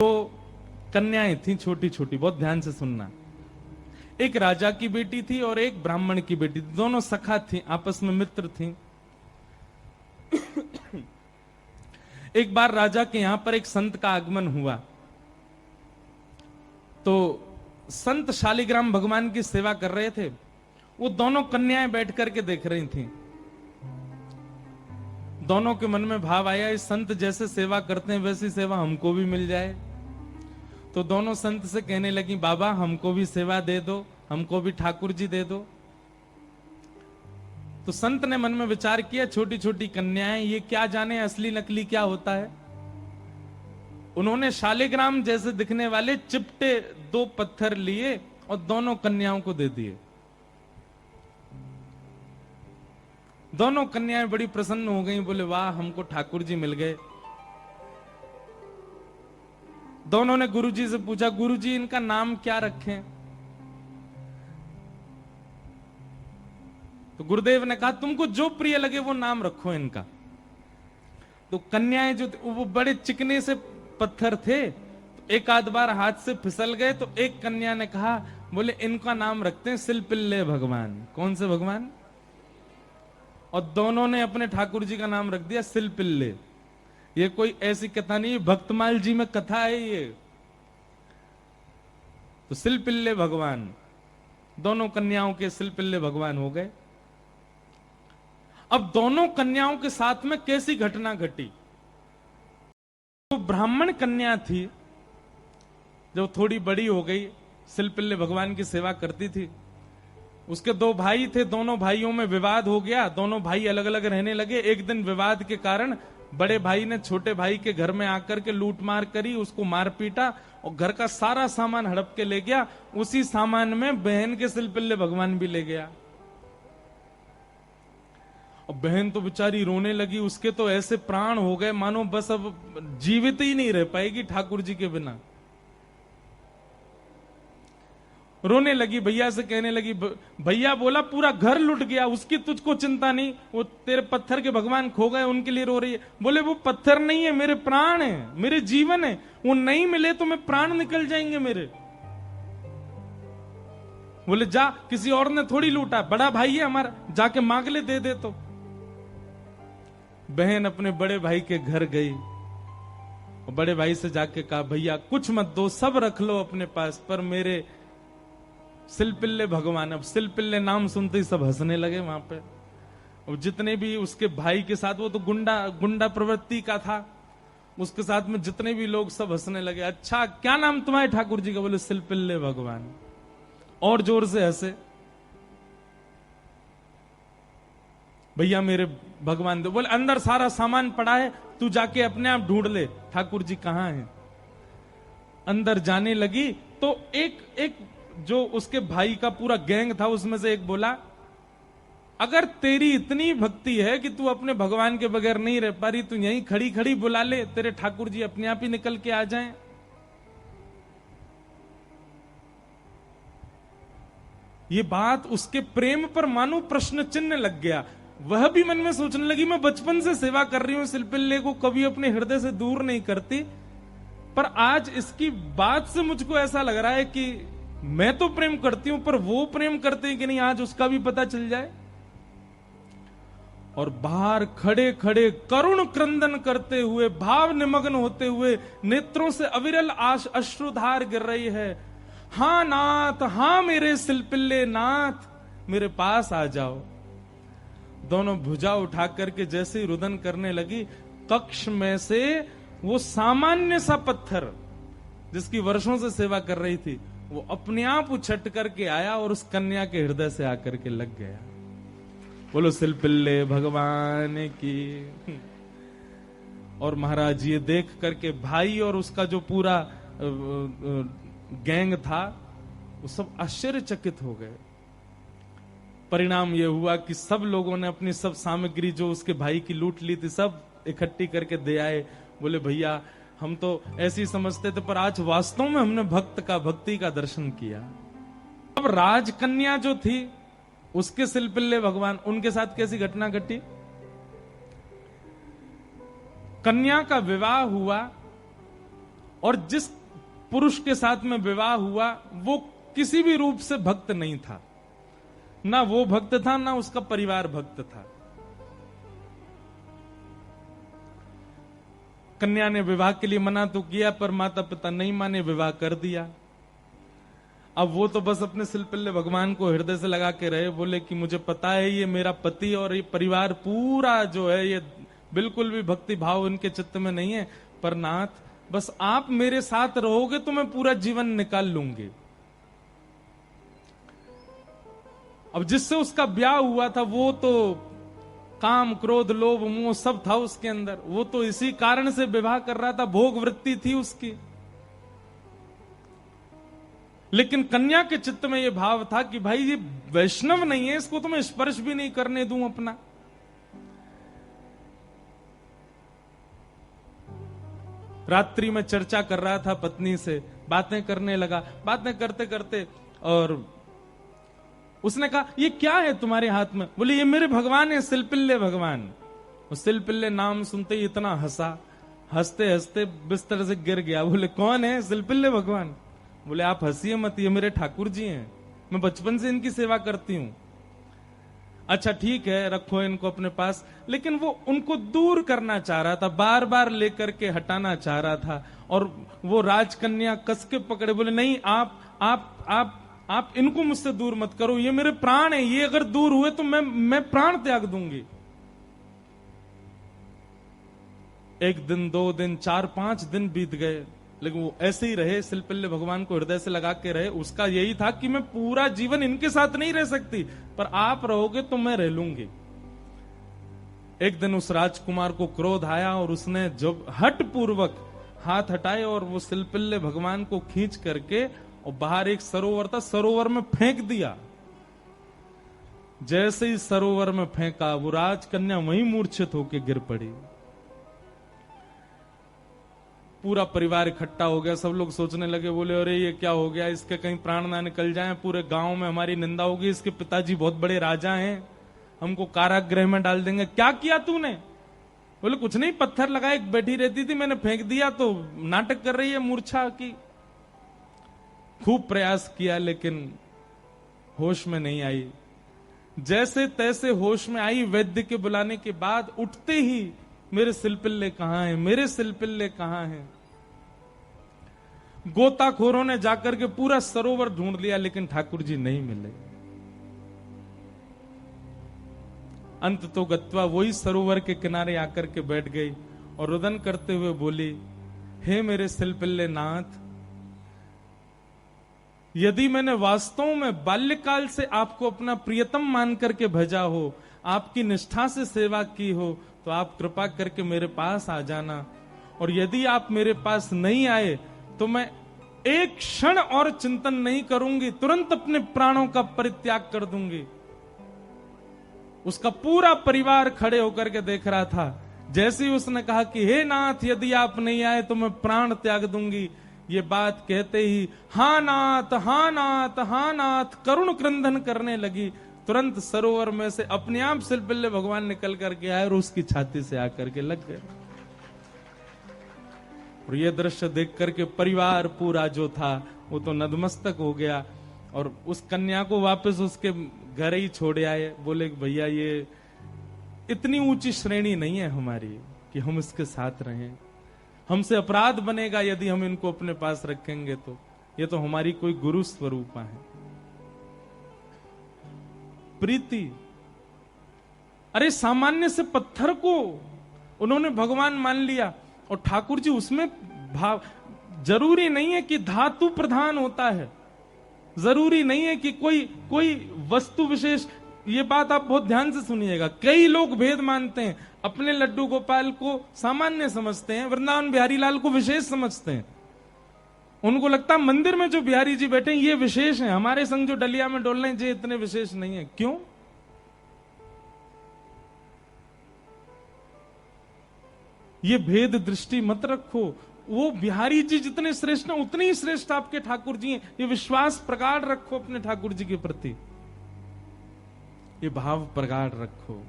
तो कन्याएं थी छोटी छोटी, बहुत ध्यान से सुनना। एक राजा की बेटी थी और एक ब्राह्मण की बेटी थी, दोनों सखा थी, आपस में मित्र थी। एक बार राजा के यहां पर एक संत का आगमन हुआ, तो संत शालिग्राम भगवान की सेवा कर रहे थे। वो दोनों कन्याएं बैठ करके देख रही थी। दोनों के मन में भाव आया, इस संत जैसे सेवा करते हैं वैसी सेवा हमको भी मिल जाए। तो दोनों संत से कहने लगी, बाबा हमको भी सेवा दे दो, हमको भी ठाकुर जी दे दो। तो संत ने मन में विचार किया, छोटी छोटी कन्याएं, ये क्या जाने असली नकली क्या होता है। उन्होंने शालिग्राम जैसे दिखने वाले चिपटे 2 पत्थर लिए और दोनों कन्याओं को दे दिए। दोनों कन्याएं बड़ी प्रसन्न हो गईं, बोले वाह हमको ठाकुर जी मिल गए। दोनों ने गुरुजी से पूछा, गुरुजी इनका नाम क्या रखें? तो गुरुदेव ने कहा, तुमको जो प्रिय लगे वो नाम रखो इनका। तो कन्याएं जो वो बड़े चिकने से पत्थर थे, तो एक आध बार हाथ से फिसल गए। तो एक कन्या ने कहा, बोले इनका नाम रखते हैं सिलपिल्ले भगवान। कौन से भगवान? और दोनों ने अपने ठाकुर जी का नाम रख दिया सिलपिल्ले। ये कोई ऐसी कथा नहीं, भक्तमाल जी में कथा है ये। तो सिलपिल्ले भगवान, दोनों कन्याओं के सिलपिल्ले भगवान हो गए। अब दोनों कन्याओं के साथ में कैसी घटना घटी? तो ब्राह्मण कन्या थी, जो थोड़ी बड़ी हो गई, सिलपिल्ले भगवान की सेवा करती थी। उसके 2 भाई थे, दोनों भाइयों में विवाद हो गया, दोनों भाई अलग अलग रहने लगे। एक दिन विवाद के कारण बड़े भाई ने छोटे भाई के घर में आकर के लूट मार करी, उसको मार पीटा और घर का सारा सामान हड़प के ले गया। उसी सामान में बहन के सिलपिल्ले भगवान भी ले गया। और बहन तो बेचारी रोने लगी, उसके तो ऐसे प्राण हो गए मानो बस अब जीवित ही नहीं रह पाएगी ठाकुर जी के बिना। रोने लगी, भैया से कहने लगी, भैया बोला पूरा घर लुट गया, उसकी तुझको चिंता नहीं, वो तेरे पत्थर के भगवान खो गए उनके लिए रो रही है। बोले वो पत्थर नहीं है, मेरे प्राण है, मेरे जीवन है, वो नहीं मिले तो मैं प्राण निकल जाएंगे मेरे। बोले जा, किसी और ने थोड़ी लूटा, बड़ा भाई है हमारा, जाके मांग ले, दे दे। तो बहन अपने बड़े भाई के घर गई और बड़े भाई से जाके कहा, भैया कुछ मत दो, सब रख लो अपने पास, पर मेरे सिलपिल्ले भगवान। अब सिलपिल्ले नाम सुनते ही सब हंसने लगे वहां पे। और जितने भी उसके भाई के साथ, वो तो गुंडा प्रवृत्ति का था, उसके साथ में जितने भी लोग सब हंसने लगे। अच्छा क्या नाम तुम्हारे ठाकुर जी का? बोले सिलपिल्ले भगवान। और जोर से हंसे। भैया मेरे भगवान दो। बोले अंदर सारा सामान पड़ा है, तू जाके अपने आप ढूंढ ले ठाकुर जी कहां हैं। अंदर जाने लगी तो एक जो उसके भाई का पूरा गैंग था, उसमें से एक बोला, अगर तेरी इतनी भक्ति है कि तू अपने भगवान के बगैर नहीं रह पा रही, तू यहीं खड़ी खड़ी बुला ले, तेरे ठाकुर जी अपने आप ही निकल के आ जाएं। ये बात उसके प्रेम पर मानो प्रश्न चिन्ह लग गया। वह भी मन में सोचने लगी, मैं बचपन से सेवा कर रही हूं सिलपिल्ले को, कभी अपने हृदय से दूर नहीं करती, पर आज इसकी बात से मुझको ऐसा लग रहा है कि मैं तो प्रेम करती हूं, पर वो प्रेम करते हैं कि नहीं, आज उसका भी पता चल जाए। और बाहर खड़े खड़े करुण क्रंदन करते हुए, भाव निमग्न होते हुए, नेत्रों से अविरल अश्रुधार गिर रही है। हां नाथ, हां मेरे सिलपिल्ले नाथ, मेरे पास आ जाओ। दोनों भुजा उठा करके जैसे ही रुदन करने लगी, कक्ष में से वो सामान्य सा पत्थर जिसकी वर्षों से सेवा कर रही थी, वो अपने आप उछट करके आया और उस कन्या के हृदय से आकर के लग गया। बोलो सिलपिल्ले भगवान की। और महाराज ये देख करके भाई और उसका जो पूरा गैंग था, वो सब आश्चर्यचकित हो गए। परिणाम यह हुआ कि सब लोगों ने अपनी सब सामग्री जो उसके भाई की लूट ली थी, सब इकट्ठी करके दे आए। बोले भैया हम तो ऐसी समझते थे, पर आज वास्तव में हमने भक्ति का दर्शन किया। अब राजकन्या जो थी, उसके सिलपिल्ले भगवान, उनके साथ कैसी घटना घटी? कन्या का विवाह हुआ और जिस पुरुष के साथ में विवाह हुआ वो किसी भी रूप से भक्त नहीं था, ना वो भक्त था ना उसका परिवार भक्त था। कन्या ने विवाह के लिए मना तो किया पर माता पिता नहीं माने, विवाह कर दिया। अब वो तो बस अपने सिलपिल्ले भगवान को हृदय से लगा के रहे, बोले कि मुझे पता है ये मेरा पति और ये परिवार पूरा जो है ये बिल्कुल भी भक्ति भाव इनके चित्त में नहीं है, पर नाथ बस आप मेरे साथ रहोगे तो मैं पूरा जीवन निकाल लूंगी। अब जिससे उसका ब्याह हुआ था वो तो काम क्रोध लोभ मोह सब था उसके अंदर, वो तो इसी कारण से विवाह कर रहा था, भोग वृत्ति थी उसकी। लेकिन कन्या के चित्त में ये भाव था कि भाई ये वैष्णव नहीं है, इसको तो मैं स्पर्श भी नहीं करने दूं अपना। रात्रि में चर्चा कर रहा था पत्नी से, बातें करने लगा, बातें करते करते और उसने कहा ये क्या है तुम्हारे हाथ में? बोले ये मेरे भगवान है, सिलपिल्ले भगवान। सिलपिल्ले नाम सुनते ही इतना हंसा, हंसते हंसते बिस्तर से गिर गया। बोले कौन है? सिलपिल्ले भगवान। बोले आप हंसिए मत, ये मेरे ठाकुर जी हैं, मैं बचपन से इनकी सेवा करती हूं। अच्छा ठीक है, रखो इनको अपने पास। लेकिन वो उनको दूर करना चाह रहा था, बार बार लेकर के हटाना चाह रहा था। और वो राजकन्या कस के पकड़े, बोले नहीं आप इनको मुझसे दूर मत करो, ये मेरे प्राण है, ये अगर दूर हुए तो मैं प्राण त्याग दूंगी। 1 दिन 2 दिन 4-5 दिन बीत गए, लेकिन वो ऐसे ही रहे, सिलपिल्ले भगवान को हृदय से लगा के रहे। उसका यही था कि मैं पूरा जीवन इनके साथ नहीं रह सकती, पर आप रहोगे तो मैं रह लूंगी। एक दिन उस राजकुमार को क्रोध आया और उसने जब हट पूर्वक हाथ हटाए और वो सिलपिल्ले भगवान को खींच करके और बाहर एक सरोवर था, सरोवर में फेंक दिया। जैसे ही सरोवर में फेंका वो राजकन्या वहीं मूर्छित होकर गिर पड़ी। पूरा परिवार इकट्ठा हो गया, सब लोग सोचने लगे, बोले अरे ये क्या हो गया, इसके कहीं प्राण ना निकल जाएं, पूरे गांव में हमारी निंदा होगी, इसके पिताजी बहुत बड़े राजा हैं, हमको कारागृह में डाल देंगे। क्या किया तूने? बोले कुछ नहीं, पत्थर लगाए, बैठी रहती थी, मैंने फेंक दिया तो नाटक कर रही है मूर्छा की। खूब प्रयास किया लेकिन होश में नहीं आई। जैसे तैसे होश में आई, वैद्य के बुलाने के बाद उठते ही मेरे सिलपिल्ले कहां हैं, मेरे सिलपिल्ले कहां हैं। गोताखोरों ने जाकर के पूरा सरोवर ढूंढ लिया लेकिन ठाकुर जी नहीं मिले। अंत तो गत्वा वही सरोवर के किनारे आकर के बैठ गई और रुदन करते हुए बोली, हे मेरे सिलपिल्ले नाथ, यदि मैंने वास्तव में बाल्यकाल से आपको अपना प्रियतम मान करके भेजा हो, आपकी निष्ठा से सेवा की हो, तो आप कृपा करके मेरे पास आ जाना। और यदि आप मेरे पास नहीं आए तो मैं एक क्षण और चिंतन नहीं करूंगी, तुरंत अपने प्राणों का परित्याग कर दूंगी। उसका पूरा परिवार खड़े होकर के देख रहा था। जैसे ही उसने कहा कि हे नाथ, यदि आप नहीं आए तो मैं प्राण त्याग दूंगी, ये बात कहते ही हाँ नाथ, हाँ नाथ, हाँ नाथ करुण क्रंदन करने लगी। तुरंत सरोवर में से अपने आप सिलपिल्ले भगवान निकल करके आए और उसकी छाती से आकर के लग गए। और ये दृश्य देख करके परिवार पूरा जो था वो तो नतमस्तक हो गया और उस कन्या को वापस उसके घर ही छोड़ आए। बोले भैया ये इतनी ऊंची श्रेणी नहीं है हमारी कि हम इसके साथ रहें, हमसे अपराध बनेगा यदि हम इनको अपने पास रखेंगे तो। ये तो हमारी कोई गुरु स्वरूपा है। प्रीति, अरे सामान्य से पत्थर को उन्होंने भगवान मान लिया और ठाकुर जी उसमें भाव। जरूरी नहीं है कि धातु प्रधान होता है, जरूरी नहीं है कि कोई वस्तु विशेष। ये बात आप बहुत ध्यान से सुनिएगा। कई लोग भेद मानते हैं, अपने लड्डू गोपाल को सामान्य समझते हैं, वृंदावन बिहारी लाल को विशेष समझते हैं। उनको लगता है मंदिर में जो बिहारी जी बैठे हैं ये विशेष हैं, हमारे संग जो डलिया में डोल रहे हैं ये इतने विशेष नहीं है। क्यों? ये भेद दृष्टि मत रखो। वो बिहारी जी जितने श्रेष्ठ हैं उतने ही श्रेष्ठ आपके ठाकुर जी हैं। ये विश्वास प्रगाढ़ रखो अपने ठाकुर जी के प्रति, ये भाव प्रगाढ़ रखो।